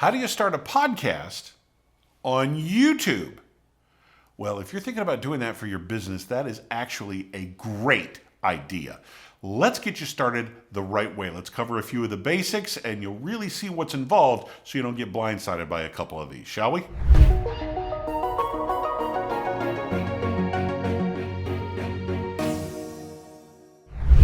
How do you start a podcast on YouTube? Well, if you're thinking about doing that for your business, that is actually a great idea. Let's get you started the right way. Let's cover a few of the basics and you'll really see what's involved so you don't get blindsided by a couple of these, shall we?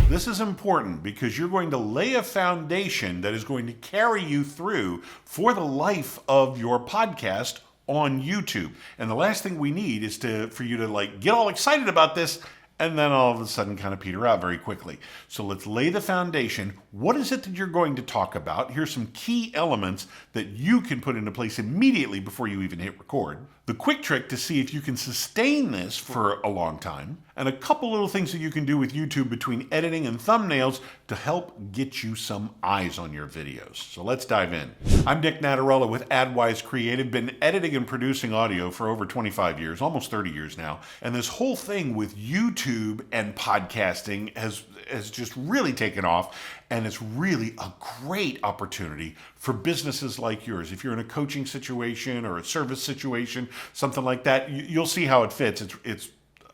This is important because you're going to lay a foundation that is going to carry you through for the life of your podcast on YouTube. And the last thing we need is for you to get all excited about this and then all of a sudden kind of peter out very quickly. So let's lay the foundation. What is it that you're going to talk about? Here's some key elements that you can put into place immediately before you even hit record. The quick trick to see if you can sustain this for a long time, and a couple little things that you can do with YouTube between editing and thumbnails to help get you some eyes on your videos. So let's dive in. I'm Nick Natarella with AdWise Creative, been editing and producing audio for over 25 years, almost 30 years now. And this whole thing with YouTube and podcasting has just really taken off. And it's really a great opportunity for businesses like yours. If you're in a coaching situation or a service situation, something like that, you'll see how it fits. It's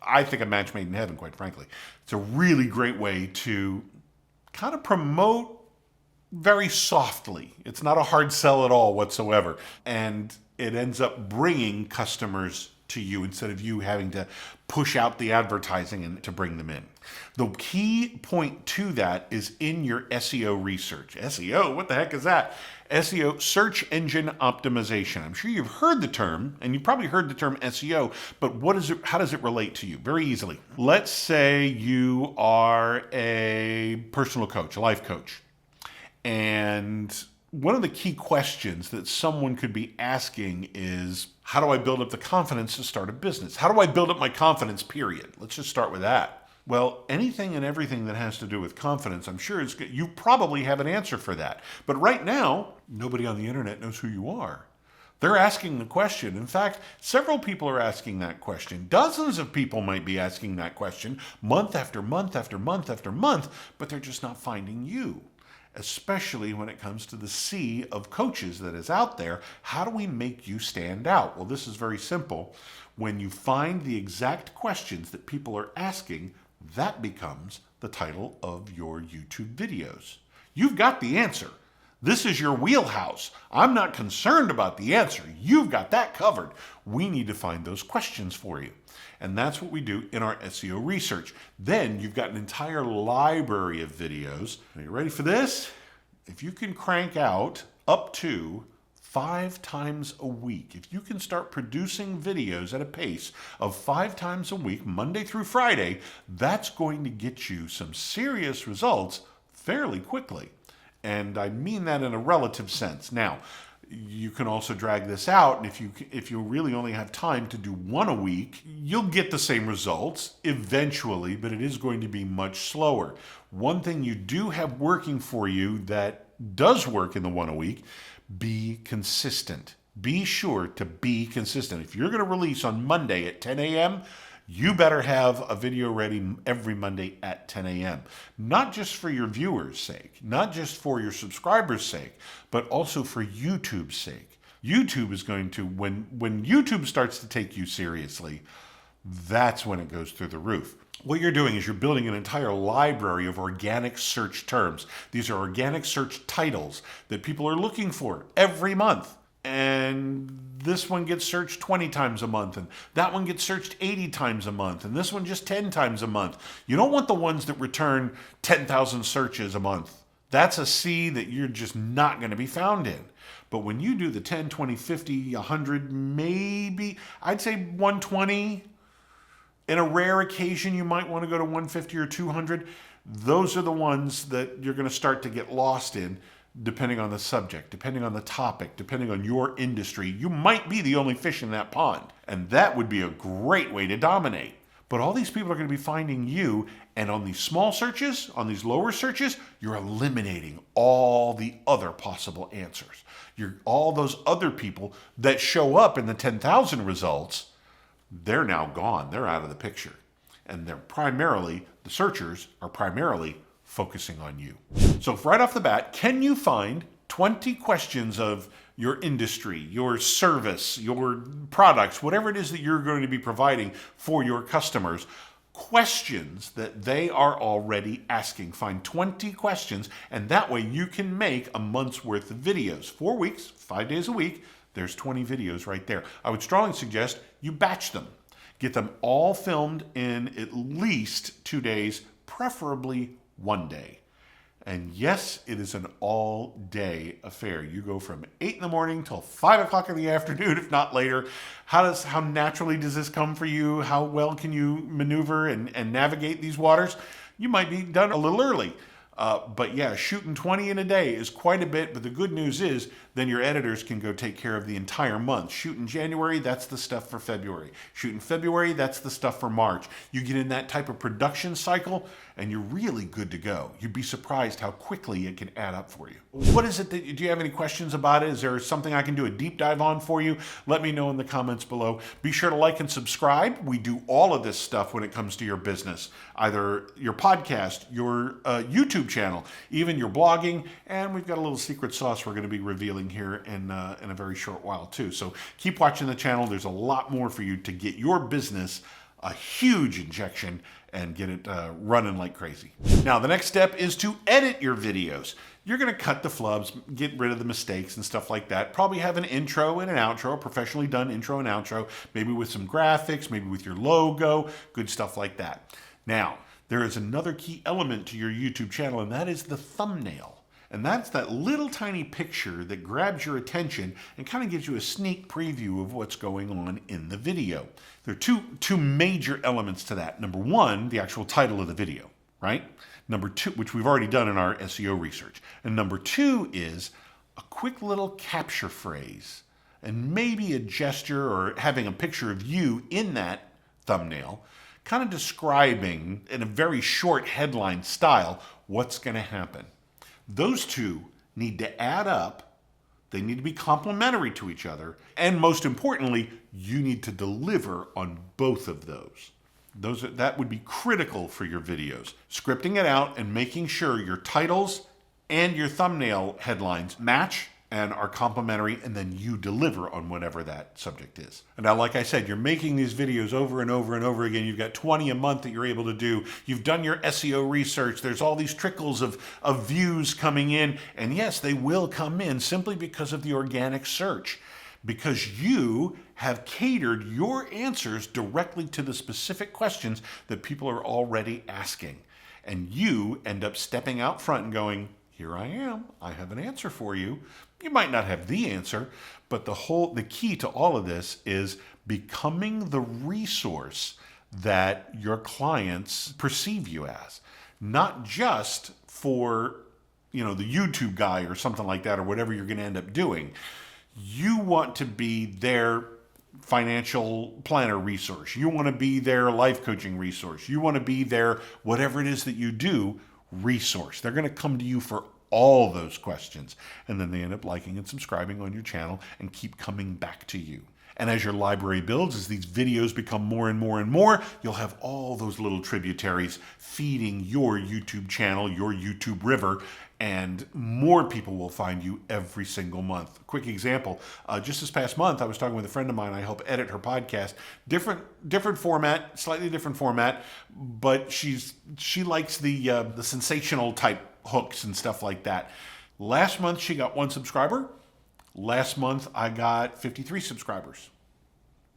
I think, a match made in heaven, quite frankly. It's a really great way to kind of promote very softly. It's not a hard sell at all whatsoever. And it ends up bringing customers to you instead of you having to push out the advertising and to bring them in. The key point to that is in your SEO research. SEO, what the heck is that? SEO, search engine optimization. I'm sure you've heard the term, and you've probably heard the term SEO, but how does it relate to you? Very easily. Let's say you are a personal coach, a life coach, and one of the key questions that someone could be asking is, how do I build up the confidence to start a business? How do I build up my confidence, period? Let's just start with that. Well, anything and everything that has to do with confidence, I'm sure you probably have an answer for that. But right now, nobody on the internet knows who you are. They're asking the question. In fact, several people are asking that question. Dozens of people might be asking that question month after month after month after month, but they're just not finding you. Especially when it comes to the sea of coaches that is out there. How do we make you stand out? Well, this is very simple. When you find the exact questions that people are asking, that becomes the title of your YouTube videos. You've got the answer. This is your wheelhouse. I'm not concerned about the answer. You've got that covered. We need to find those questions for you. And that's what we do in our SEO research. Then you've got an entire library of videos. Are you ready for this? If you can crank out up to 5 times a week, if you can start producing videos at a pace of 5 times a week, Monday through Friday, that's going to get you some serious results fairly quickly. And I mean that in a relative sense. Now, you can also drag this out, and if you really only have time to do 1 a week, you'll get the same results eventually, but it is going to be much slower. One thing you do have working for you that does work in the 1 a week, be consistent. Be sure to be consistent. If you're going to release on Monday at 10 a.m., you better have a video ready every Monday at 10 a.m. Not just for your viewers' sake, not just for your subscribers' sake, but also for YouTube's sake. YouTube is going to, when YouTube starts to take you seriously, that's when it goes through the roof. What you're doing is you're building an entire library of organic search terms. These are organic search titles that people are looking for every month. And this one gets searched 20 times a month, and that one gets searched 80 times a month, and this one just 10 times a month. You don't want the ones that return 10,000 searches a month. That's a sea that you're just not going to be found in. But when you do the 10, 20, 50, 100, maybe, I'd say 120, in a rare occasion you might want to go to 150 or 200, those are the ones that you're going to start to get lost in. Depending on the subject, depending on the topic, depending on your industry, you might be the only fish in that pond. And that would be a great way to dominate. But all these people are going to be finding you, and on these small searches, on these lower searches, you're eliminating all the other possible answers. All those other people that show up in the 10,000 results, they're now gone. They're out of the picture. And the searchers are primarily focusing on you. So right off the bat, can you find 20 questions of your industry, your service, your products, whatever it is that you're going to be providing for your customers, questions that they are already asking. Find 20 questions, and that way you can make a month's worth of videos. 4 weeks, 5 days a week, there's 20 videos right there. I would strongly suggest you batch them. Get them all filmed in at least 2 days, preferably 1 day. And yes, it is an all-day affair. You go from 8 in the morning till 5 o'clock in the afternoon, if not later. How naturally does this come for you? How well can you maneuver and navigate these waters? You might be done a little early. But yeah, shooting 20 in a day is quite a bit, but the good news is then your editors can go take care of the entire month. Shoot in January, that's the stuff for February. Shoot in February, that's the stuff for March. You get in that type of production cycle and you're really good to go. You'd be surprised how quickly it can add up for you. What is it do you have any questions about it? Is there something I can do a deep dive on for you? Let me know in the comments below. Be sure to like and subscribe. We do all of this stuff when it comes to your business, either your podcast, your YouTube channel, even your blogging, and we've got a little secret sauce we're going to be revealing here in a very short while too. So keep watching the channel. There's a lot more for you to get your business a huge injection and get it running like crazy. Now, the next step is to edit your videos. You're going to cut the flubs, get rid of the mistakes and stuff like that. Probably have an intro and an outro, a professionally done intro and outro, maybe with some graphics, maybe with your logo, good stuff like that. Now, there is another key element to your YouTube channel, and that is the thumbnail. And that's that little tiny picture that grabs your attention and kind of gives you a sneak preview of what's going on in the video. There are two major elements to that. Number one, the actual title of the video, right? Number two, which we've already done in our SEO research. And number two is a quick little capture phrase and maybe a gesture or having a picture of you in that thumbnail, kind of describing in a very short headline style what's going to happen. Those two need to add up, they need to be complementary to each other, and most importantly, you need to deliver on both of those. That would be critical for your videos. Scripting it out and making sure your titles and your thumbnail headlines match and are complementary, and then you deliver on whatever that subject is. And now, like I said, you're making these videos over and over and over again. You've got 20 a month that you're able to do. You've done your SEO research. There's all these trickles of views coming in. And yes, they will come in simply because of the organic search, because you have catered your answers directly to the specific questions that people are already asking. And you end up stepping out front and going, here I am, I have an answer for you. You might not have the answer, but the key to all of this is becoming the resource that your clients perceive you as. Not just for, the YouTube guy or something like that, or whatever you're going to end up doing. You want to be their financial planner resource. You want to be their life coaching resource. You want to be their whatever it is that you do resource. They're going to come to you for all those questions, and then they end up liking and subscribing on your channel and keep coming back to you. And as your library builds, as these videos become more and more and more, you'll have all those little tributaries feeding your YouTube channel, your YouTube river, and more people will find you every single month. A quick example, just this past month, I was talking with a friend of mine. I help edit her podcast. Different format, slightly different format, but she likes the sensational type hooks and stuff like that. Last month, she got 1 subscriber. Last month, I got 53 subscribers.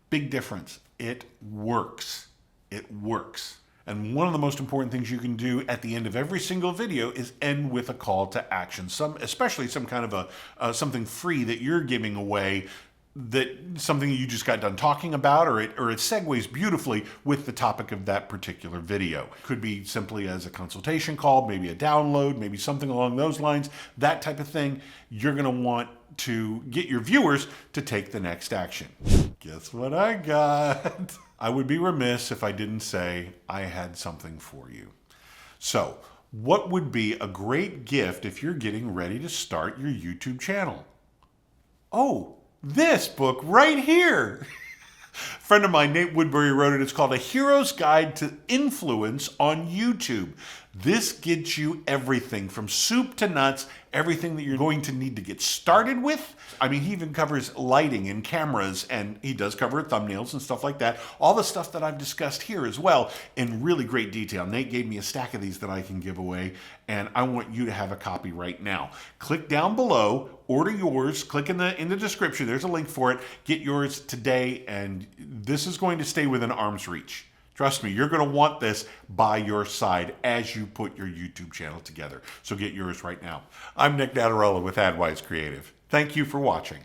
Big difference. It works. It works. And one of the most important things you can do at the end of every single video is end with a call to action. Especially some kind of something free that you're giving away, something you just got done talking about, or it segues beautifully with the topic of that particular video. Could be simply as a consultation call, maybe a download, maybe something along those lines, that type of thing. You're going to want to get your viewers to take the next action. Guess what I got? I would be remiss if I didn't say I had something for you. So, what would be a great gift if you're getting ready to start your YouTube channel? Oh, this book right here. A friend of mine, Nate Woodbury, wrote it. It's called A Hero's Guide to Influence on YouTube. This gets you everything from soup to nuts, everything that you're going to need to get started with. I mean, he even covers lighting and cameras, and he does cover thumbnails and stuff like that. All the stuff that I've discussed here as well in really great detail. Nate gave me a stack of these that I can give away, and I want you to have a copy right now. Click down below, order yours, click in the description. There's a link for it. Get yours today, and this is going to stay within arm's reach. Trust me, you're going to want this by your side as you put your YouTube channel together. So get yours right now. I'm Nick Nattarola with AdWise Creative. Thank you for watching.